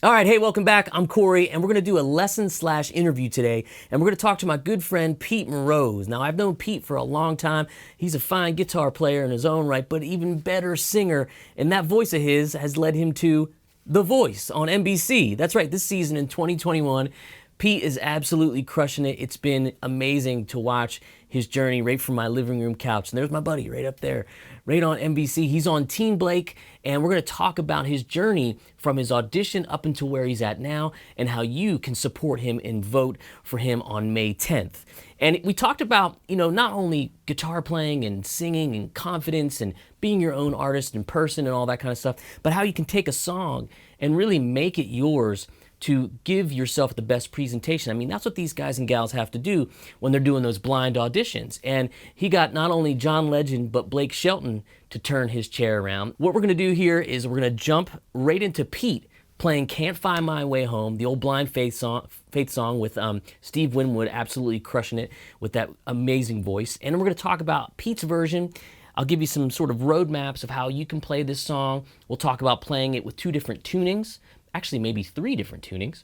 All right, hey, welcome back. I'm Corey, and we're going to do a lesson/interview today, and we're going to talk to my good friend Pete Mroz. Now, I've known Pete for a long time. He's a fine guitar player in his own right, but even better singer, and that voice of his has led him to The Voice on NBC. That's right, this season in 2021, Pete is absolutely crushing it. It's been amazing to watch his journey right from my living room couch. And there's my buddy right up there, right on NBC. He's on Team Blake, and we're going to talk about his journey from his audition up until where he's at now and how you can support him and vote for him on May 10th. And we talked about, not only guitar playing and singing and confidence and being your own artist in person and all that kind of stuff, but how you can take a song and really make it yours to give yourself the best presentation. I mean, that's what these guys and gals have to do when they're doing those blind auditions. And he got not only John Legend, but Blake Shelton to turn his chair around. What we're gonna do here is we're gonna jump right into Pete playing Can't Find My Way Home, the old Blind Faith song with Steve Winwood absolutely crushing it with that amazing voice. And then we're gonna talk about Pete's version. I'll give you some sort of roadmaps of how you can play this song. We'll talk about playing it with 2 different tunings, actually maybe 3 different tunings.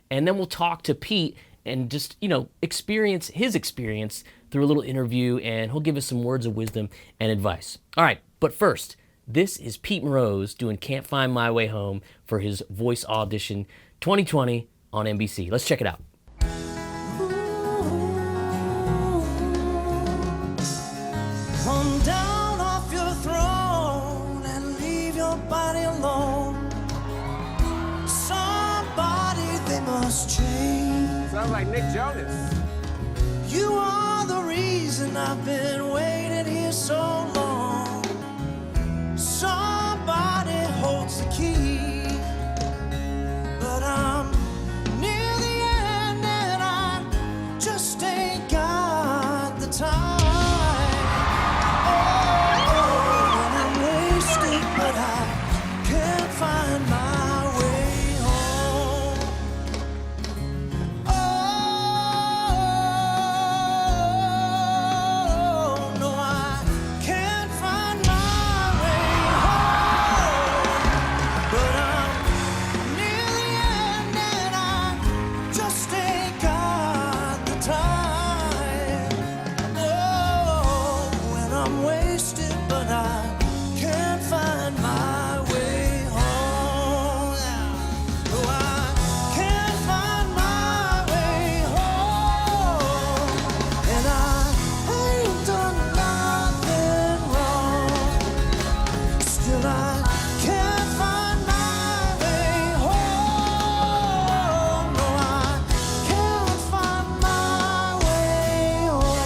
And then we'll talk to Pete and just, experience his experience through a little interview, and he'll give us some words of wisdom and advice. All right, but first, this is Pete Mroz doing Can't Find My Way Home for his Voice Audition 2020 on NBC. Let's check it out. Come down off your throne and leave your body alone. Somebody, they must change. Sounds like Nick Jonas. You are the reason I've been waiting here so long. Somebody holds the key, but I'm near the end and I just ain't got the time. And I'm wasted, but I can't find my way home. Oh, no, I can't find my way home. But I'm near the end and I just ain't got the time. Oh, and I'm wasted, but I can't find my way home. No, I can't find my way home. And I ain't done nothing wrong. Still, I can't find my way home. No, I can't find my way home.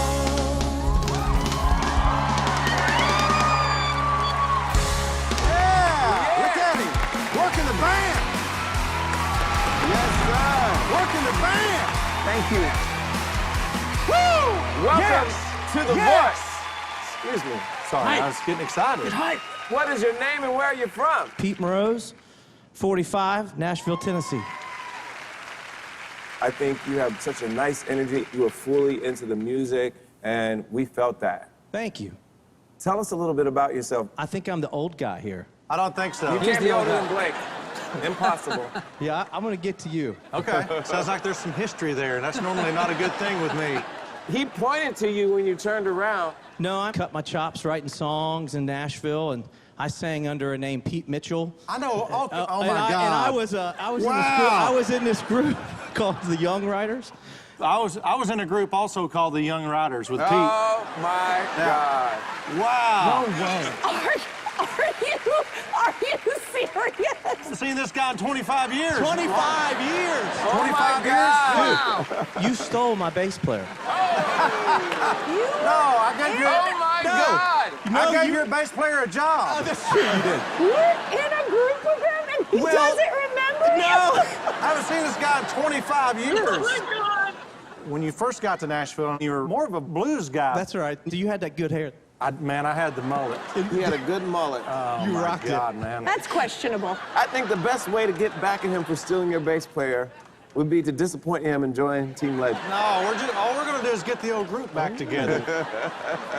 Yeah! Look at him! Working the band! Yes, sir. Working the band! Thank you. Woo! Welcome to The Yes! Voice. Excuse me. Sorry, I was getting excited. What is your name and where are you from? Pete Mroz, 45, Nashville, Tennessee. I think you have such a nice energy. You are fully into the music, and we felt that. Thank you. Tell us a little bit about yourself. I think I'm the old guy here. I don't think so. You can't be older than Blake. Impossible. Yeah, I'm gonna get to you. Okay. Sounds like there's some history there, and that's normally not a good thing with me. He pointed to you when you turned around. No, I cut my chops writing songs in Nashville, and I sang under a name Pete Mitchell. I know. Oh, my And God. I was in this group called the Young Riders. I was in a group also called the Young Riders with Pete. Oh, my God. Wow. Are you serious? I've seen this guy in 25 years. 25 years! Oh, 25 my years? God. You stole my bass player. No, I gave you. Oh, my God. I gave your bass player a job. That's true, you did. We're in a group with him and he doesn't remember No! you? I haven't seen this guy in 25 years. Oh my God. When you first got to Nashville, you were more of a blues guy. That's all right. You had that good hair. I had the mullet. He had a good mullet. Oh, You my rocked it. God, man. That's questionable. I think the best way to get back at him for stealing your bass player would be to disappoint him and join Team Legend. No, all we're gonna do is get the old group back together.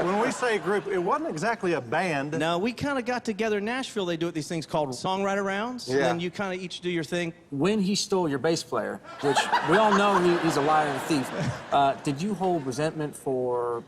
When we say group, it wasn't exactly a band. No, we kind of got together in Nashville. They do these things called songwriter rounds. Yeah. And then you kind of each do your thing. When he stole your bass player, which we all know he's a liar and a thief, did you hold resentment for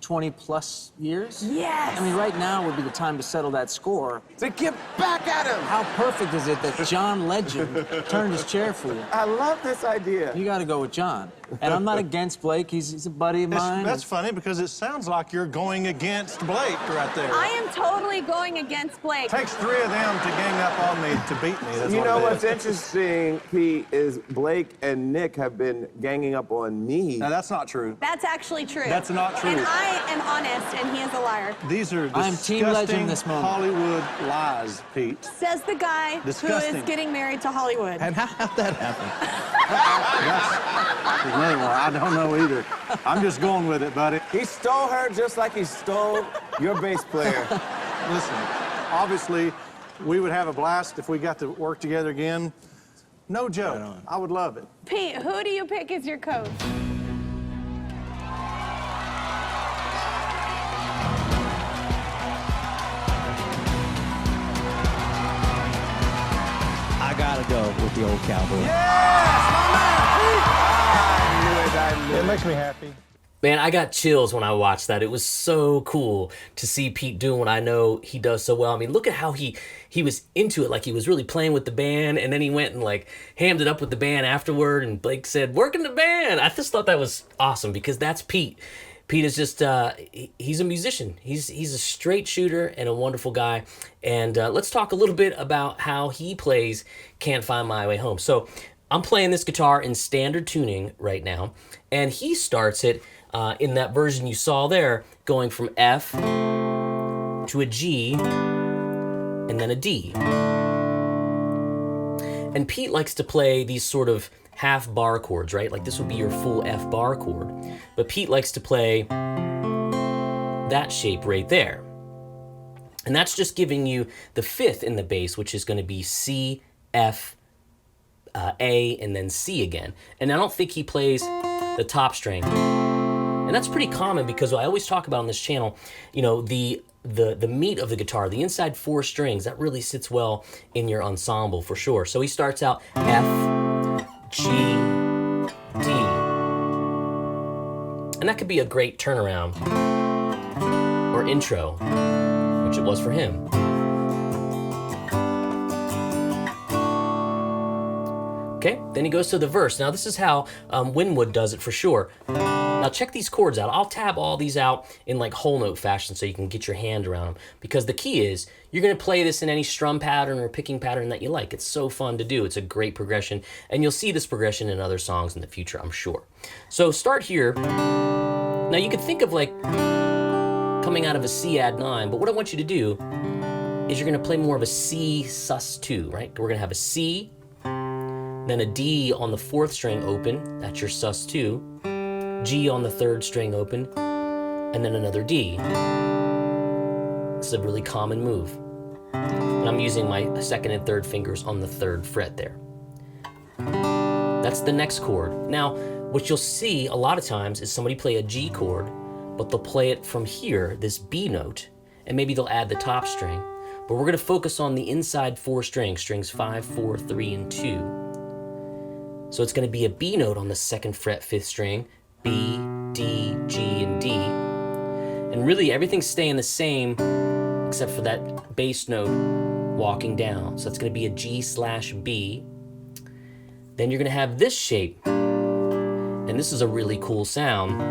20+ years? Yes. I mean, right now would be the time to settle that score. To get back at him! How perfect is it that John Legend turned his chair for you? I love this idea. You got to go with John. And I'm not against Blake. He's a buddy of mine. That's funny because it sounds like you're going against Blake right there. I am totally going against Blake. Takes 3 of them to gang up on me to beat me. That's You what know it what's is. interesting, Pete, is Blake and Nick have been ganging up on me. Now that's not true. That's actually true. That's not true. And I am honest, and he is a liar. These are I'm Team Legend disgusting this moment. Hollywood lies, Pete. Says the guy who Disgusting. is getting married to Hollywood. And how'd that happen? I don't know either. I'm just going with it, buddy. He stole her just like he stole your bass player. Listen, obviously, we would have a blast if we got to work together again. No joke. I would love it. Pete, who do you pick as your coach? I gotta go with the old cowboy. It makes me happy. Man, I got chills when I watched that. It was so cool to see Pete doing what I know he does so well. I mean, look at how he was into it. Like, he was really playing with the band, and then he went and, like, hammed it up with the band afterward, and Blake said, "Working the band." I just thought that was awesome because that's Pete. Pete is just, he's a musician. He's a straight shooter and a wonderful guy. And let's talk a little bit about how he plays Can't Find My Way Home. So I'm playing this guitar in standard tuning right now, and he starts it in that version you saw there, going from F to a G and then a D. And Pete likes to play these sort of half bar chords, right? Like this would be your full F bar chord. But Pete likes to play that shape right there. And that's just giving you the fifth in the bass, which is going to be C, F, A, and then C again. And I don't think he plays the top string. And that's pretty common because I always talk about on this channel, you know, the meat of the guitar, the inside 4 strings, that really sits well in your ensemble for sure. So he starts out F, G, D. And that could be a great turnaround or intro, which it was for him. Okay, then he goes to the verse. Now this is how Winwood does it for sure. Now check these chords out. I'll tab all these out in like whole note fashion so you can get your hand around them. Because the key is, you're gonna play this in any strum pattern or picking pattern that you like. It's so fun to do. It's a great progression. And you'll see this progression in other songs in the future, I'm sure. So start here. Now you could think of like coming out of a C add 9, but what I want you to do is you're gonna play more of a C sus2, right? We're gonna have a C, then a D on the 4th string open, that's your sus2, G on the 3rd string open, and then another D. This is a really common move. And I'm using my 2nd and 3rd fingers on the 3rd fret there. That's the next chord. Now, what you'll see a lot of times is somebody play a G chord, but they'll play it from here, this B note, and maybe they'll add the top string. But we're gonna focus on the inside 4 strings, strings 5, 4, 3, and 2. So it's going to be a B note on the 2nd fret, 5th string, B, D, G, and D. And really everything's staying the same except for that bass note walking down. So it's going to be a G/B. Then you're going to have this shape. And this is a really cool sound.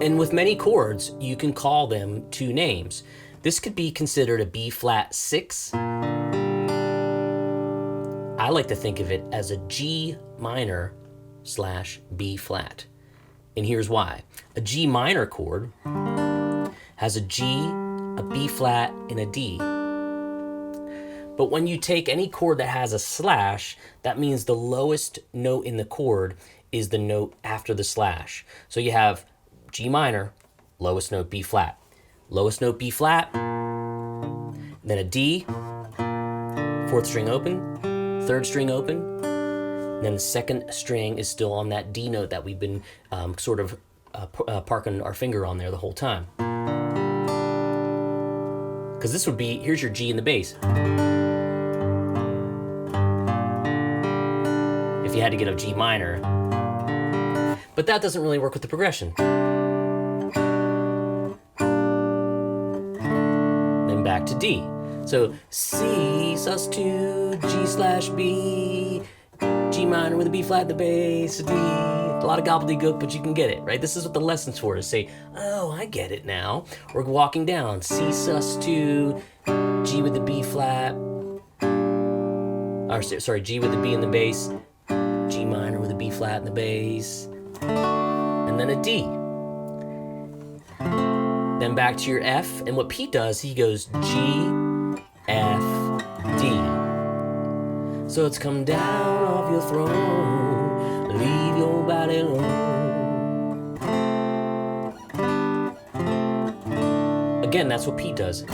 And with many chords, you can call them 2 names. This could be considered a B-flat-6. I like to think of it as a G minor / B flat. And here's why. A G minor chord has a G, a B flat, and a D. But when you take any chord that has a slash, that means the lowest note in the chord is the note after the slash. So you have G minor, lowest note B flat, lowest note B flat, then a D, 4th string open, 3rd string open, Then the second string is still on that D note that we've been sort of parking our finger on there the whole time. Because this would be, here's your G in the bass. If you had to get a G minor. But that doesn't really work with the progression. Then back to D. So C, sus2, G/B, G minor with a B flat, the bass, D. A lot of gobbledygook, but you can get it, right? This is what the lesson's for, to say, oh, I get it now. We're walking down, C sus2, G with the B flat, or sorry, G with the B in the bass, G minor with a B flat in the bass, and then a D. Then back to your F, and what Pete does, he goes G, F, D. So it's come down off your throne, leave your body alone. Again, that's what Pete does. And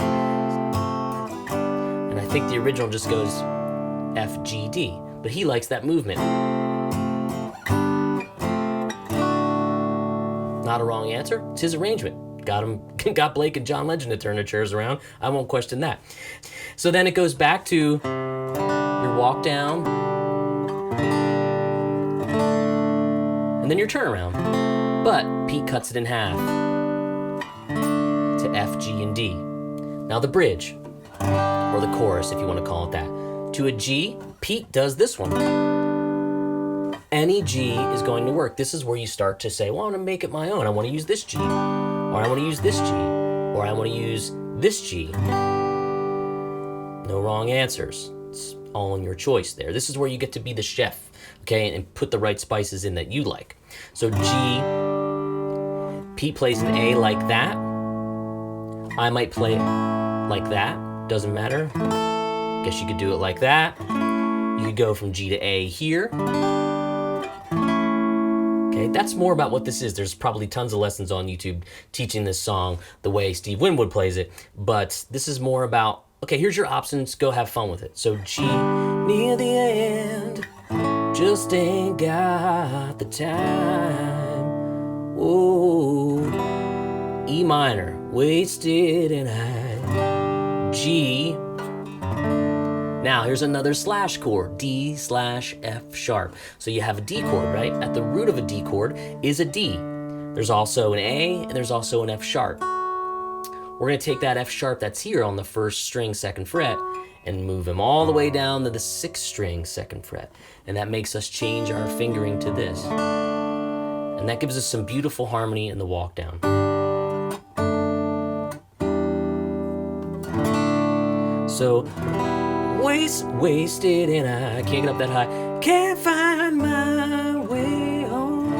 I think the original just goes F, G, D, but he likes that movement. Not a wrong answer, it's his arrangement. Got Blake and John Legend to turn their chairs around. I won't question that. So then it goes back to your walk down, and then your turnaround. But Pete cuts it in half to F, G, and D. Now the bridge, or the chorus if you want to call it that. To a G, Pete does this one. Any G is going to work. This is where you start to say, well, I want to make it my own. I want to use this G, or I want to use this G, or I want to use this G. No wrong answers. It's all in your choice there. This is where you get to be the chef, okay, and put the right spices in that you like. So G, Pete plays an A like that. I might play it like that. Doesn't matter. Guess you could do it like that. You could go from G to A here. Okay, that's more about what this is. There's probably tons of lessons on YouTube teaching this song the way Steve Winwood plays it, but this is more about, okay, here's your options, go have fun with it. So G, near the end, just ain't got the time. Oh, E minor, wasted and high. G. Now here's another slash chord, D/F sharp. So you have a D chord, right? At the root of a D chord is a D. There's also an A and there's also an F sharp. We're gonna take that F sharp that's here on the first string, second fret, and move him all the way down to the sixth string, second fret. And that makes us change our fingering to this. And that gives us some beautiful harmony in the walk down. So, wasted and I can't get up that high. Can't find my way home.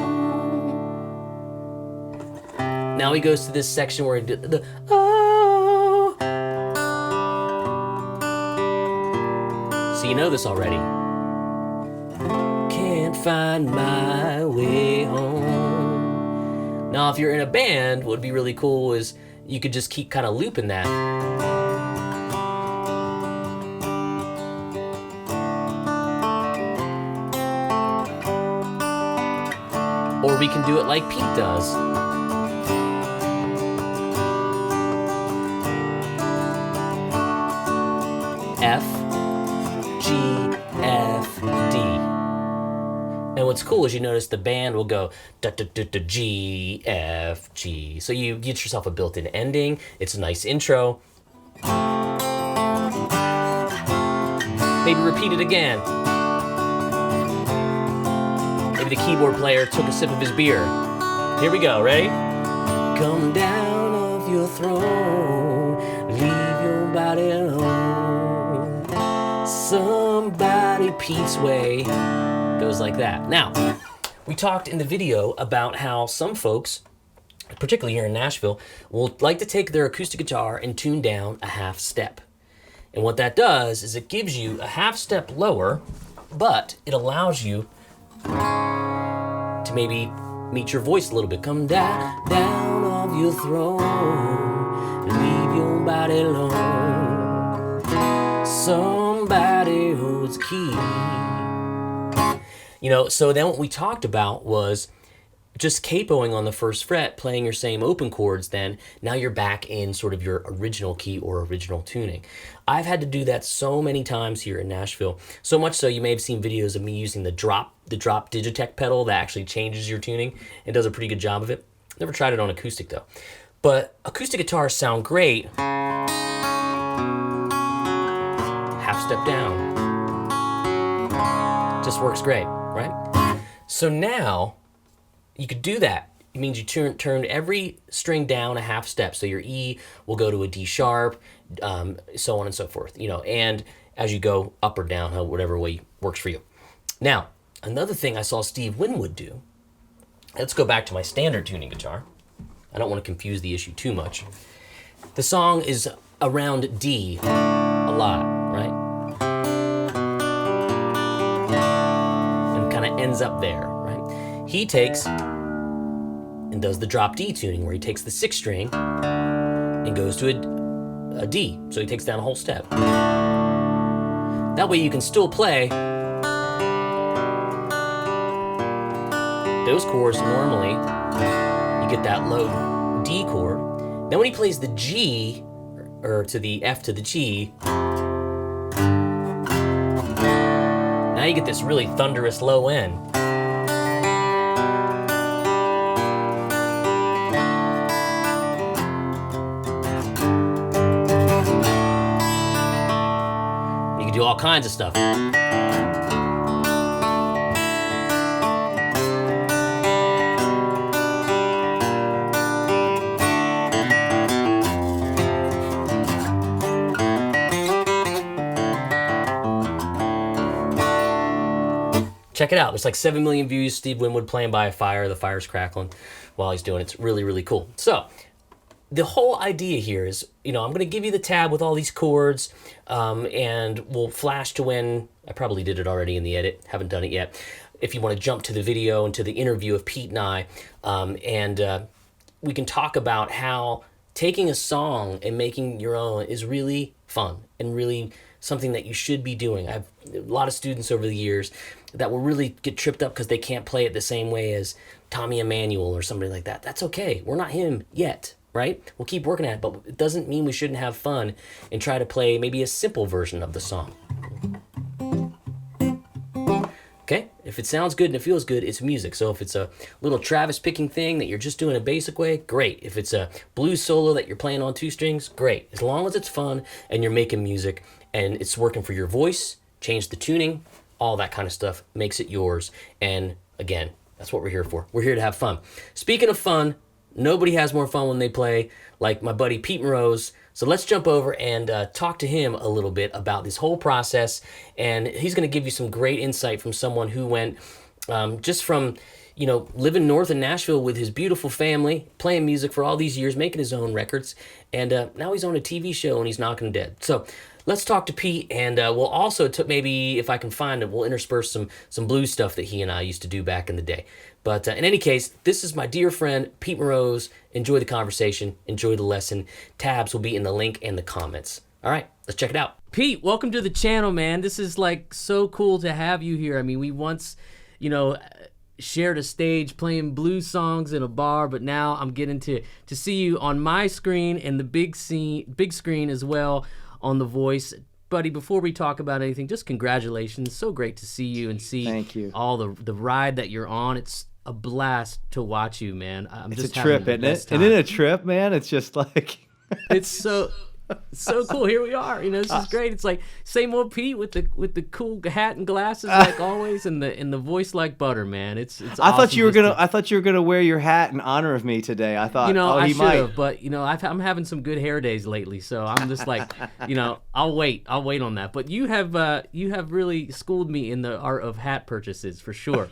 Now he goes to this section where he did the oh. So you know this already. Can't find my way home. Now if you're in a band, what would be really cool is you could just keep kind of looping that. Or we can do it like Pete does. F, G, F, D. And what's cool is you notice the band will go da da da da G, F, G. So you get yourself a built-in ending. It's a nice intro. Maybe repeat it again. Maybe the keyboard player took a sip of his beer. Here we go, ready? Come down off your throne, leave your body alone. Somebody Pete's way goes like that. Now, we talked in the video about how some folks, particularly here in Nashville, will like to take their acoustic guitar and tune down a half step. And what that does is it gives you a half step lower, but it allows you to maybe meet your voice a little bit. Come down off your throne, leave your body alone. Somebody holds key. You know, so then what we talked about was just capoing on the first fret, playing your same open chords, then now you're back in sort of your original key or original tuning. I've had to do that so many times here in Nashville, so much so you may have seen videos of me using the drop Digitech pedal that actually changes your tuning and does a pretty good job of it. Never tried it on acoustic though. But acoustic guitars sound great. Half step down. Just works great, right? So now, you could do that. It means you turn every string down a half step. So your E will go to a D sharp, so on and so forth. You know, and as you go up or down, whatever way works for you. Now, another thing I saw Steve Winwood do. Let's go back to my standard tuning guitar. I don't want to confuse the issue too much. The song is around D a lot, right? And kind of ends up there. He takes and does the drop D tuning where he takes the 6th string and goes to a D. So he takes down a whole step. That way you can still play those chords normally. You get that low D chord. Then when he plays the G, or to the F to the G, now you get this really thunderous low end. Do all kinds of stuff. Check it out. There's like 7 million views. Steve Winwood playing by a fire. The fire's crackling while he's doing it. It's really, really cool. So, the whole idea here is, you know, I'm going to give you the tab with all these chords, and we'll flash to when, I probably did it already in the edit, haven't done it yet, if you want to jump to the video and to the interview of Pete and I, we can talk about how taking a song and making your own is really fun and really something that you should be doing. I have a lot of students over the years that will really get tripped up because they can't play it the same way as Tommy Emmanuel or somebody like that. That's okay. We're not him yet. Right? We'll keep working at it, but it doesn't mean we shouldn't have fun and try to play maybe a simple version of the song. Okay? If it sounds good and it feels good, it's music. So if it's a little Travis picking thing that you're just doing a basic way, great. If it's a blues solo that you're playing on 2 strings, great. As long as it's fun and you're making music and it's working for your voice, change the tuning, all that kind of stuff makes it yours. And again, that's what we're here for. We're here to have fun. Speaking of fun, nobody has more fun when they play like my buddy Pete Mroz. So let's jump over and talk to him a little bit about this whole process. And he's going to give you some great insight from someone who went just from, you know, living north in Nashville with his beautiful family, playing music for all these years, making his own records. And now he's on a TV show and he's knocking dead. So let's talk to Pete, and we'll also, maybe if I can find it, we'll intersperse some blues stuff that he and I used to do back in the day. But in any case, this is my dear friend, Pete Mroz. Enjoy the conversation. Enjoy the lesson. Tabs will be in the link and the comments. All right, let's check it out. Pete, welcome to the channel, man. This is like so cool to have you here. I mean, we once, you know, shared a stage playing blues songs in a bar, but now I'm getting to see you on my screen and the big screen as well on The Voice. Buddy, before we talk about anything, just congratulations. So great to see you and see Thank you. all the ride that you're on. It's a blast to watch you, man. It's just a trip, isn't it? Isn't it a trip, man? It's just like it's so cool. Here we are. You know, this is great. It's like same old Pete with the cool hat and glasses like always, and the voice like butter, man. It's I awesome thought you were gonna wear your hat in honor of me today. I thought, you know, I he should might have, but you know, I'm having some good hair days lately, so I'm just like, you know, I'll wait on that. But you have really schooled me in the art of hat purchases for sure.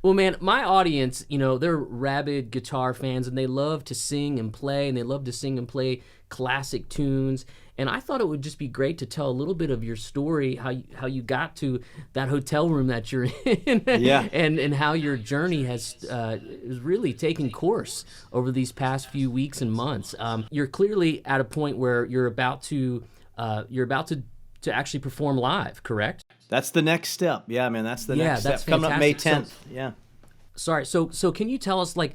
Well, man, my audience, you know, they're rabid guitar fans, and they love to sing and play, and they love to sing and play classic tunes. And I thought it would just be great to tell a little bit of your story, how you got to that hotel room that you're in, yeah, and how your journey has is really taken course over these past few weeks and months. You're clearly at a point where you're about to actually perform live, correct? That's the next step. Yeah, man, that's the next that's step. Coming up May fantastic. 10th. Yeah. Sorry, so can you tell us, like,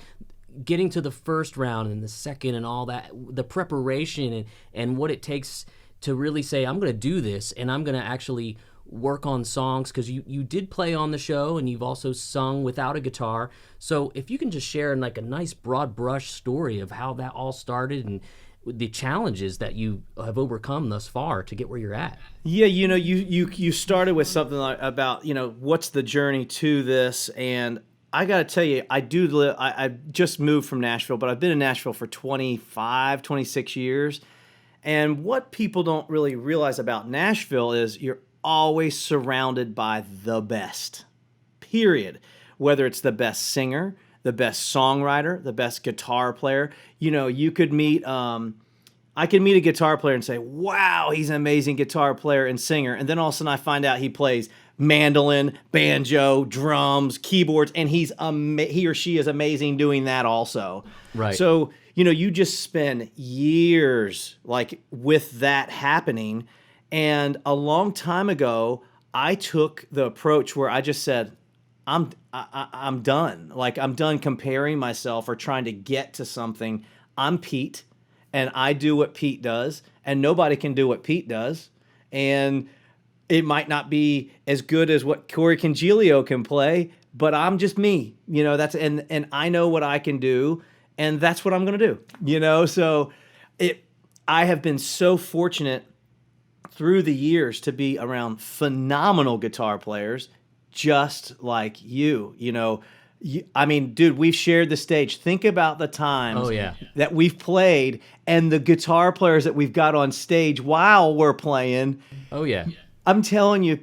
getting to the first round and the second and all that, the preparation and what it takes to really say, I'm going to do this and I'm going to actually work on songs, because you did play on the show and you've also sung without a guitar. So if you can just share in like a nice broad brush story of how that all started and the challenges that you have overcome thus far to get where you're at. Yeah, you know, you started with something like about, you know, what's the journey to this, and I got to tell you, I just moved from Nashville, but I've been in Nashville for 26 years. And what people don't really realize about Nashville is you're always surrounded by the best, period. Whether it's the best singer, the best songwriter, the best guitar player. You know, you could meet, I could meet a guitar player and say, wow, he's an amazing guitar player and singer. And then all of a sudden I find out he plays mandolin, banjo, drums, keyboards, and he or she is amazing doing that also. Right. So, you know, you just spend years like with that happening. And a long time ago, I took the approach where I just said, I'm done. Like, I'm done comparing myself or trying to get to something. I'm Pete, and I do what Pete does, and nobody can do what Pete does. And it might not be as good as what Corey Congilio can play, but I'm just me. You know, and I know what I can do, and that's what I'm going to do. You know, so I have been so fortunate through the years to be around phenomenal guitar players just like you. You know, I mean, dude, we've shared the stage. Think about the times that we've played and the guitar players that we've got on stage while we're playing. Oh, yeah. I'm telling you,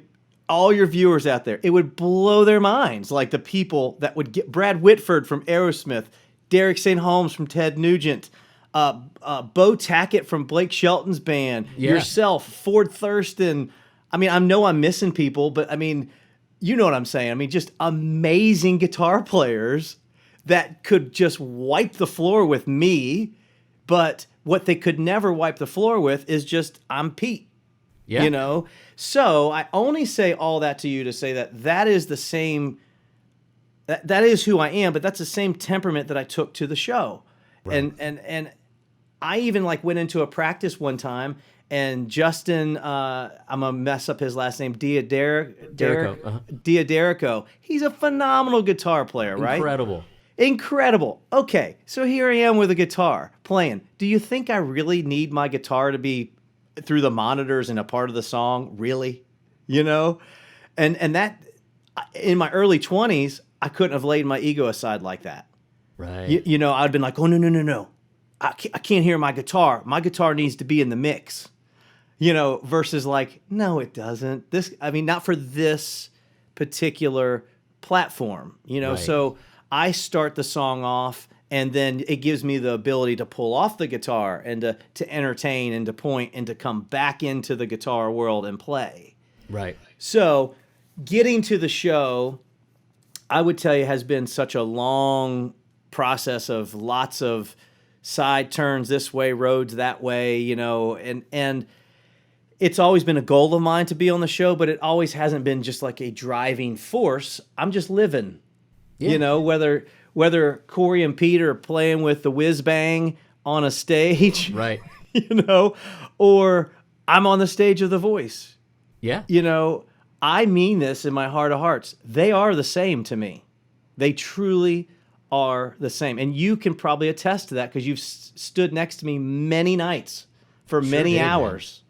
all your viewers out there, it would blow their minds. Like the people that would get Brad Whitford from Aerosmith, Derek St. Holmes from Ted Nugent, Bo Tackett from Blake Shelton's band, yourself, Ford Thurston. I mean, I know I'm missing people, but I mean, you know what I'm saying. I mean, just amazing guitar players that could just wipe the floor with me, but what they could never wipe the floor with is just, I'm Pete. Yeah. You know? So I only say all that to you to say that is the same, that is who I am, but that's the same temperament that I took to the show. Right. And I even like went into a practice one time, and Justin, I'm gonna mess up his last name, Dioderico. He's a phenomenal guitar player, right? Incredible. Okay, so here I am with a guitar playing. Do you think I really need my guitar to be through the monitors and a part of the song? Really? You know? And that, in my early 20s, I couldn't have laid my ego aside like that. Right. You know, I'd been like, oh, no. I can't hear my guitar. My guitar needs to be in the mix. You know, versus like, no, it doesn't. Not for this particular platform, you know? Right. So I start the song off, and then it gives me the ability to pull off the guitar and to entertain and to point and to come back into the guitar world and play. Right. So getting to the show, I would tell you, has been such a long process of lots of side turns this way, roads that way, you know, and it's always been a goal of mine to be on the show, but it always hasn't been just like a driving force. I'm just living, you know, whether Corey and Pete are playing with the whiz bang on a stage, right? You know, or I'm on the stage of The Voice. Yeah. You know, I mean this in my heart of hearts. They are the same to me. They truly are the same. And you can probably attest to that because you've stood next to me many nights for many hours.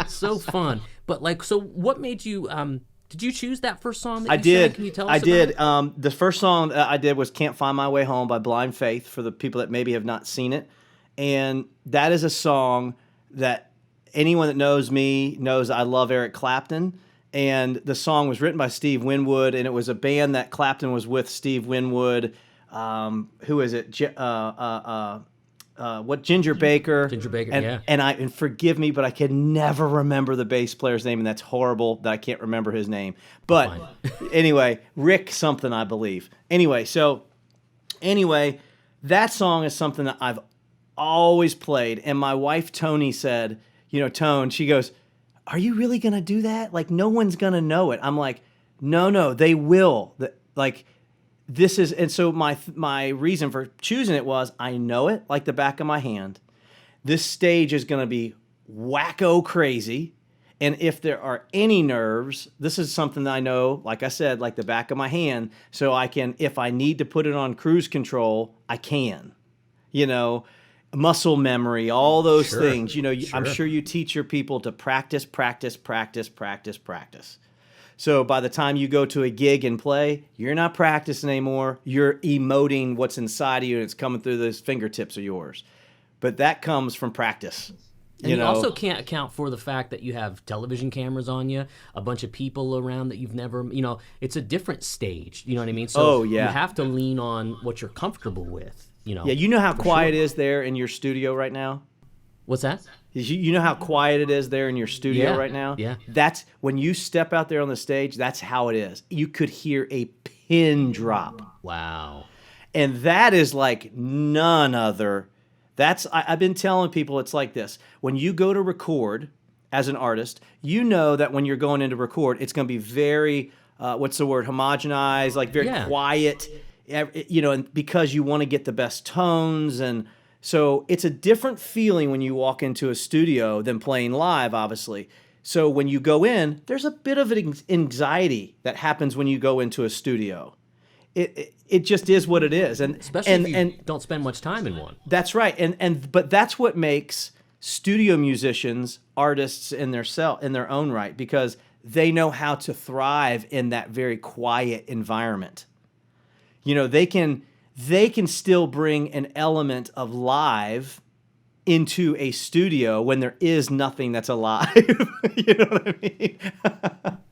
so fun. But like, so what made you? Did you choose that first song that I you did. sang? Can you tell us I about did. it? The first song that I did was "Can't Find My Way Home" by Blind Faith, for the people that maybe have not seen it. And that is a song that anyone that knows me knows I love Eric Clapton. And the song was written by Steve Winwood, and it was a band that Clapton was with. Steve Winwood, who is it? Ginger Baker. Ginger Baker, and, yeah. And forgive me, but I can never remember the bass player's name, and that's horrible that I can't remember his name. But anyway, Rick something, I believe. Anyway, that song is something that I've always played. And my wife, Tony, said, Tone, she goes, "Are you really going to do that? Like, no one's going to know it." I'm like, no, they will. This is, and so my reason for choosing it was I know it like the back of my hand. This stage is going to be wacko crazy. And if there are any nerves, this is something that I know, like I said, like the back of my hand. So I can, if I need to put it on cruise control, I can. Muscle memory, all those things. I'm sure you teach your people to practice. So by the time you go to a gig and play, you're not practicing anymore. You're emoting what's inside of you, and it's coming through those fingertips of yours. But that comes from practice. And you also can't account for the fact that you have television cameras on you, a bunch of people around that you've never, it's a different stage. You know what I mean? So you have to lean on what you're comfortable with. Yeah, you know how quiet it is there in your studio right now? What's that? You know how quiet it is there in your studio right now? Yeah. That's when you step out there on the stage, that's how it is. You could hear a pin drop. Wow. And that is like none other. I've been telling people it's like this. When you go to record as an artist, you know that when you're going in to record, it's going to be very, homogenized, like very quiet, and because you want to get the best tones. And so it's a different feeling when you walk into a studio than playing live, obviously. So when you go in, there's a bit of an anxiety that happens when you go into a studio. It just is what it is, and especially if you don't spend much time in one. That's right, but that's what makes studio musicians artists in their own right, because they know how to thrive in that very quiet environment. They can still bring an element of live into a studio when there is nothing that's alive. You know what I mean?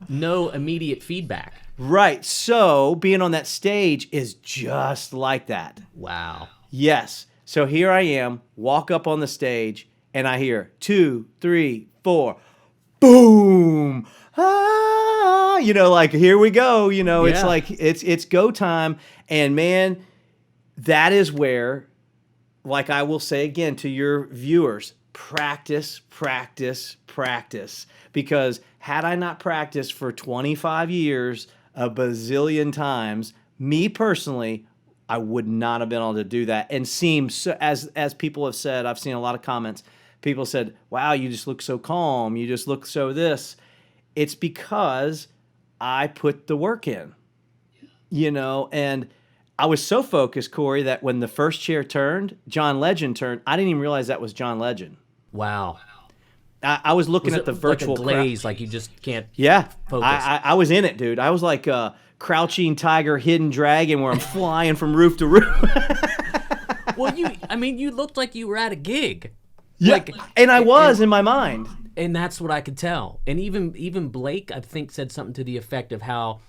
No immediate feedback. Right. So being on that stage is just like that. Wow. Yes. So here I am, walk up on the stage, and I hear 2, 3, 4, boom. Ah, like here we go. It's like it's go time. And man, that is where, like I will say again to your viewers, practice. Because had I not practiced for 25 years, a bazillion times, me personally, I would not have been able to do that. And seem so, as people have said, I've seen a lot of comments. People said, "Wow, you just look so calm. You just look so this." It's because I put the work in, and I was so focused, Corey, that when the first chair turned, John Legend turned, I didn't even realize that was John Legend. Wow. I was looking at the virtual like a glaze, like you just can't. Yeah, focus. I was in it, dude. I was like a crouching tiger, hidden dragon, where I'm flying from roof to roof. Well, you looked like you were at a gig. Yeah, and I was in my mind. And that's what I could tell. And even Blake, I think, said something to the effect of how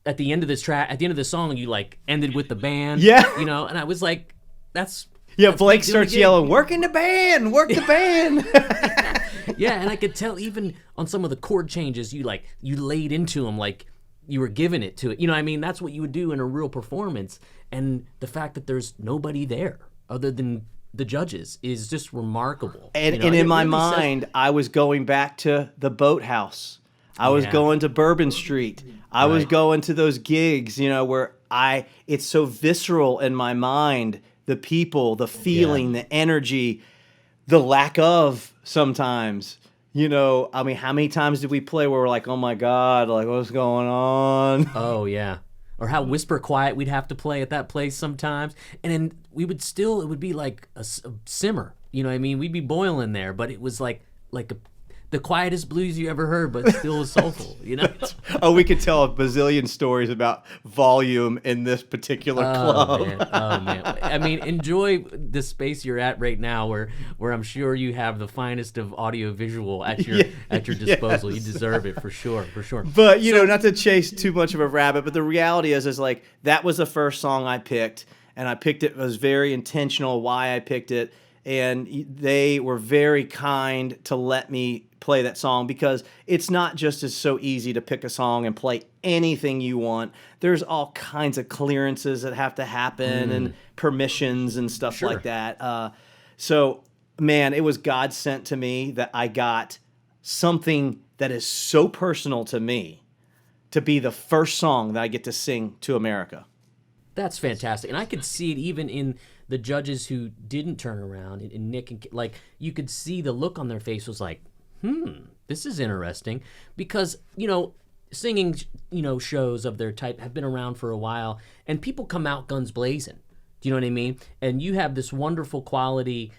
at the end of this song, you like ended with the band. Yeah. And I was like, that's. Yeah, Blake starts yelling, "Work in the band, work the band." Yeah, and I could tell even on some of the chord changes, you laid into them like you were giving it to it. That's what you would do in a real performance. And the fact that there's nobody there other than the judges is just remarkable. And in my mind, I was going back to the Boathouse. I was going to Bourbon Street. I was going to those gigs, where it's so visceral in my mind. The people, the feeling, the energy, the lack of sometimes, how many times did we play where we're like, oh my God, like what's going on? Oh yeah. Or how whisper quiet we'd have to play at that place sometimes. And then it would be like a simmer, We'd be boiling there, but it was like the quietest blues you ever heard, but still soulful, you know? Oh, we could tell a bazillion stories about volume in this particular club. Man. Oh, man. I mean, enjoy the space you're at right now where I'm sure you have the finest of audio visual at your disposal. Yes. You deserve it for sure. But, you know, not to chase too much of a rabbit, but the reality is like that was the first song I picked, and I picked it was very intentional why I picked it, and they were very kind to let me play that song because it's not just as so easy to pick a song and play anything you want. There's all kinds of clearances that have to happen and permissions and stuff like that. So, man, it was God sent to me that I got something that is so personal to me to be the first song that I get to sing to America. That's fantastic. And I could see it even in the judges who didn't turn around, and Nick, and like, you could see the look on their face was like, this is interesting, because, you know, singing, you know, shows of their type have been around for a while, and people come out guns blazing. Do you know what I mean? And you have this wonderful quality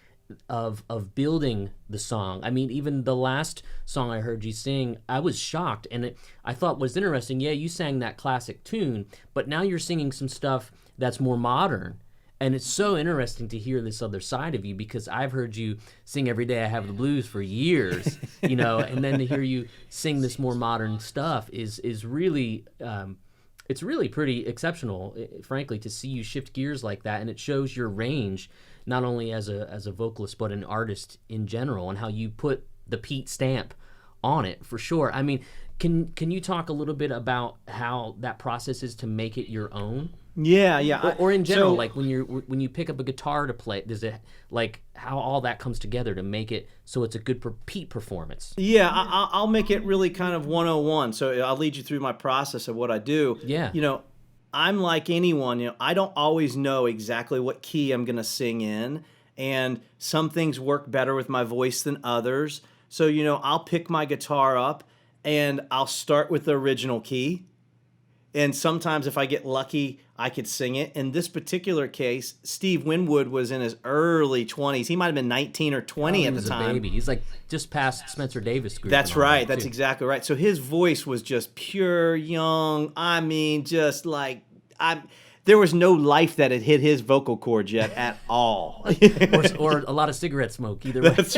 of building the song. I mean, even the last song I heard you sing, I was shocked, and I thought was interesting. Yeah, you sang that classic tune, but now you're singing some stuff that's more modern. And it's so interesting to hear this other side of you, because I've heard you sing Every Day I Have the Blues for years, you know, and then to hear you sing this more modern stuff is really, it's really pretty exceptional, frankly, to see you shift gears like that. And it shows your range, not only as a vocalist, but an artist in general, and how you put the Pete stamp on it, for sure. I mean, can you talk a little bit about how that process is to make it your own? Yeah. Or in general, like when you pick up a guitar to play, does it, like, how all that comes together to make it so it's a good Pete performance? Yeah, I'll make it really kind of 101. So I'll lead you through my process of what I do. Yeah. You know, I'm like anyone. You know, I don't always know exactly what key I'm going to sing in, and some things work better with my voice than others. So, you know, I'll pick my guitar up and I'll start with the original key. And sometimes if I get lucky, I could sing it. In this particular case, Steve Winwood was in his early 20s. He might have been 19 or 20 at the time. He was a baby. He's like just past Spencer Davis group. That's right. That's exactly right. So his voice was just pure, young. I mean, just like, there was no life that had hit his vocal cords yet at all. or a lot of cigarette smoke, either way. That's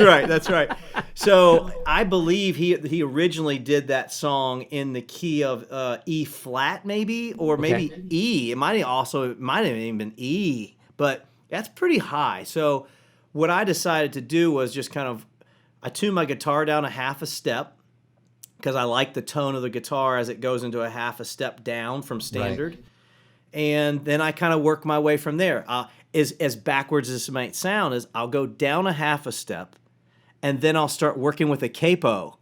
right. So I believe he originally did that song in the key of E flat, maybe, or maybe E. It might have even been E, but that's pretty high. So what I decided to do was just kind of, I tuned my guitar down a half a step, because I like the tone of the guitar as it goes into a half a step down from standard. Right. And then I kind of work my way from there. As backwards as this might sound, is I'll go down a half a step, and then I'll start working with a capo.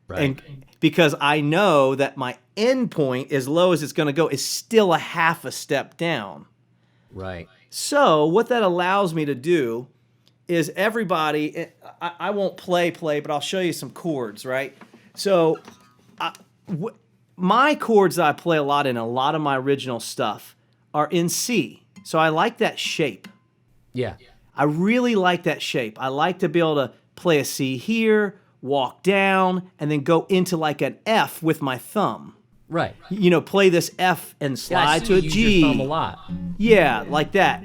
Right. And because I know that my end point, as low as it's going to go, is still a half a step down. Right. So what that allows me to do is everybody, I won't play, but I'll show you some chords, right? So my chords that I play a lot in, a lot of my original stuff, are in C. So I like that shape. Yeah. I really like that shape. I like to be able to play a C here, walk down, and then go into like an F with my thumb. Right. You know, play this F and slide to a G. Use your thumb a lot. Yeah, like that.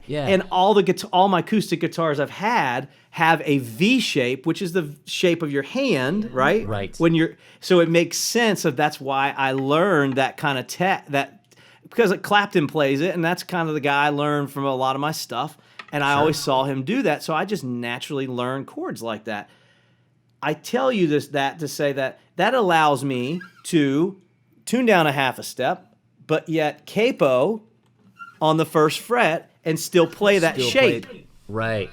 Yeah. And all my acoustic guitars I've had have a V shape, which is the shape of your hand, right? Right. So it makes sense that's why I learned that kind of because Clapton plays it, and that's kind of the guy I learned from a lot of my stuff, and I always saw him do that, so I just naturally learned chords like that. I tell you that to say that allows me to tune down a half a step, but yet capo on the first fret and still play that shape. Right.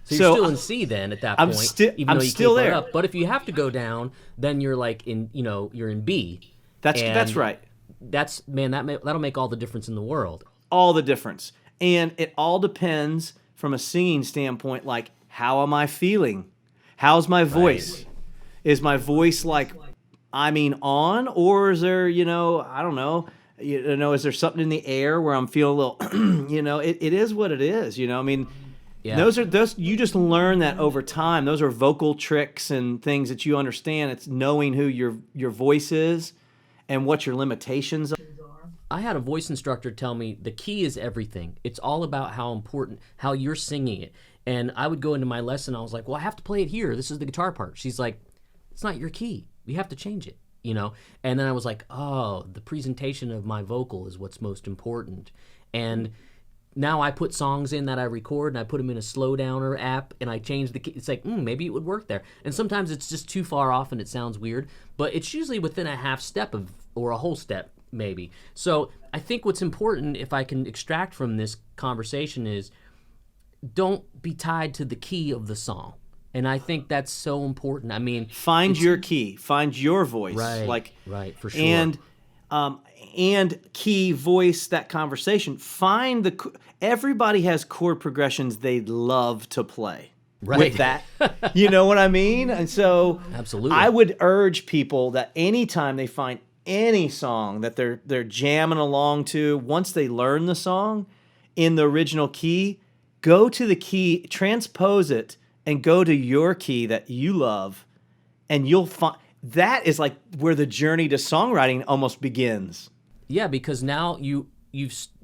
So you're still in C then at that point, even though you still keep there. it up. But if you have to go down, then you're like you're in B. That's right. That'll make all the difference in the world. All the difference. And it all depends from a singing standpoint, like, how am I feeling? How's my voice? Right. Is my voice like, on, or is there, I don't know, is there something in the air where I'm feeling a little, it is what it is, Yeah. Those you just learn that over time. Those are vocal tricks and things that you understand. It's knowing who your voice is and what your limitations are. I had a voice instructor tell me the key is everything. It's all about how important, how you're singing it. And I would go into my lesson, I was like, well, I have to play it here. This is the guitar part. She's like, it's not your key. We have to change it, you know? And then I was like, oh, the presentation of my vocal is what's most important. And now I put songs in that I record and I put them in a slowdowner app and I change the key. It's like, maybe it would work there. And sometimes it's just too far off and it sounds weird, but it's usually within a half step of, or a whole step maybe. So I think what's important, if I can extract from this conversation, is don't be tied to the key of the song. And I think that's so important. I mean, find your key, find your voice. Right, for sure. And key, voice, that conversation. Find everybody has chord progressions they love to play. Right. With that, you know what I mean? And so absolutely, I would urge people that anytime they find any song that they're jamming along to, once they learn the song in the original key, go to the key, transpose it, and go to your key that you love, and you'll find that is like where the journey to songwriting almost begins. Yeah, because now you've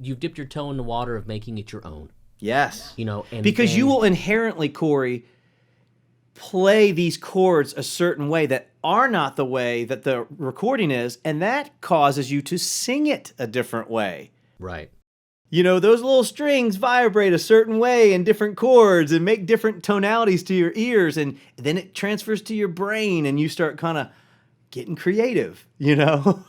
dipped your toe in the water of making it your own. Yes. You know, because you will inherently, Corey, play these chords a certain way that are not the way that the recording is, and that causes you to sing it a different way. Right. You know, those little strings vibrate a certain way in different chords and make different tonalities to your ears, and then it transfers to your brain and you start kind of getting creative, you know?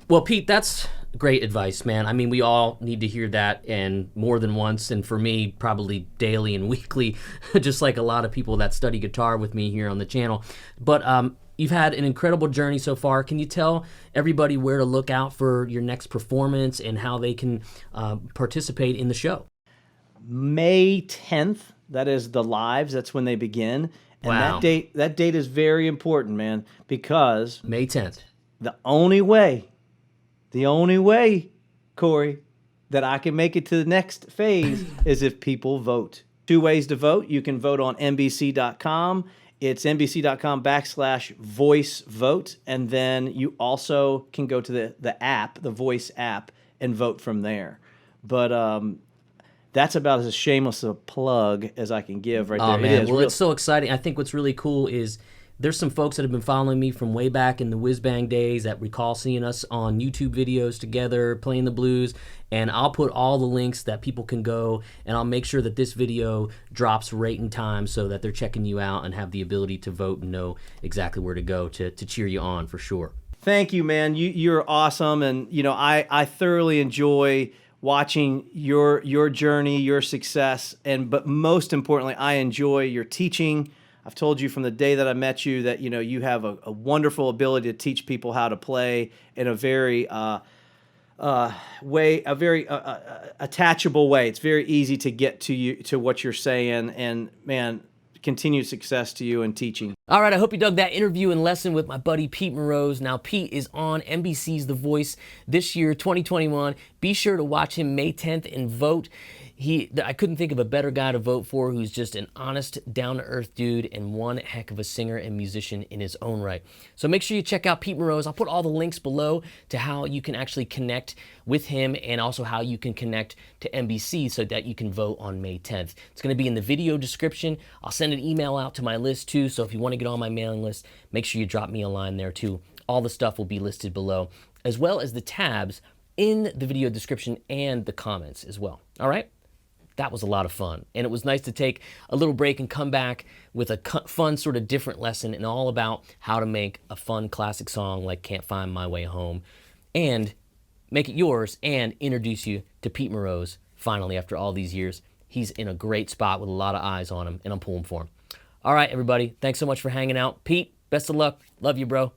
Well, Pete, that's great advice, man. I mean, we all need to hear that, and more than once, and for me, probably daily and weekly, just like a lot of people that study guitar with me here on the channel. But you've had an incredible journey so far. Can you tell everybody where to look out for your next performance and how they can participate in the show? May 10th, that is the lives. That's when they begin. And wow. that date is very important, man, because May 10th. The only way, Corey, that I can make it to the next phase is if people vote. 2 ways to vote. You can vote on NBC.com. It's NBC.com/voice vote. And then you also can go to the app, the Voice app, and vote from there. But that's about as shameless a plug as I can give right there. Oh, man. Well, it's so exciting. I think what's really cool is there's some folks that have been following me from way back in the whiz-bang days that recall seeing us on YouTube videos together, playing the blues, and I'll put all the links that people can go, and I'll make sure that this video drops right in time so that they're checking you out and have the ability to vote and know exactly where to go to cheer you on for sure. Thank you, man. You're awesome, and you know I thoroughly enjoy watching your journey, your success, but most importantly, I enjoy your teaching. I've told you from the day that I met you that you have a wonderful ability to teach people how to play in a very attachable way. It's very easy to get to what you're saying, and man, continued success to you in teaching. All right, I hope you dug that interview and lesson with my buddy Pete Mroz. Now, Pete is on NBC's The Voice this year, 2021. Be sure to watch him May 10th and vote. I couldn't think of a better guy to vote for, who's just an honest, down-to-earth dude and one heck of a singer and musician in his own right. So make sure you check out Pete Mroz. I'll put all the links below to how you can actually connect with him and also how you can connect to NBC so that you can vote on May 10th. It's going to be in the video description. I'll send an email out to my list too, so if you want to get on my mailing list, make sure you drop me a line there too. All the stuff will be listed below, as well as the tabs in the video description and the comments as well. All right? That was a lot of fun, and it was nice to take a little break and come back with a fun sort of different lesson and all about how to make a fun classic song like Can't Find My Way Home and make it yours and introduce you to Pete Mroz finally after all these years. He's in a great spot with a lot of eyes on him, and I'm pulling for him. All right, everybody, thanks so much for hanging out. Pete, best of luck. Love you, bro.